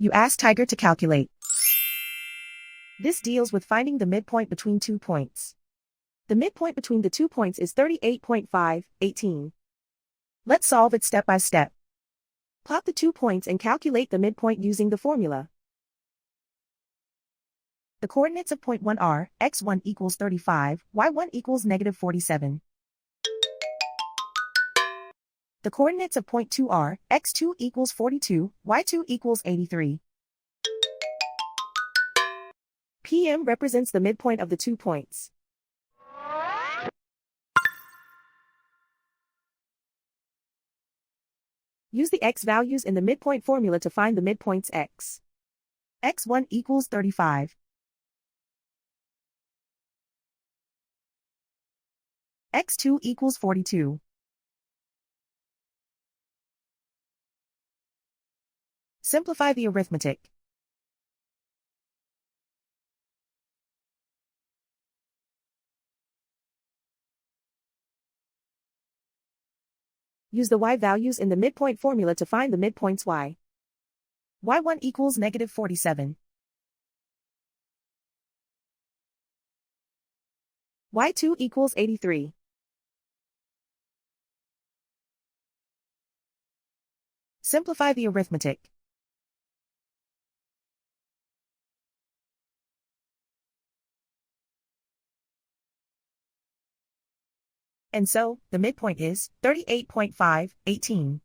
You ask Tiger to calculate. This deals with finding the midpoint between 2 points. The midpoint between the 2 points is 38.518. Let's solve it step by step. Plot the 2 points and calculate the midpoint using the formula. The coordinates of point 1 are x1 equals 35, y1 equals negative 47. The coordinates of point 2 are x2 equals 42, y2 equals 83. PM represents the midpoint of the 2 points. Use the x values in the midpoint formula to find the midpoints x. x1 equals 35. x2 equals 42. Simplify the arithmetic. Use the y values in the midpoint formula to find the midpoints y. y1 equals negative 47. y2 equals 83. Simplify the arithmetic. And so, the midpoint is 38.518.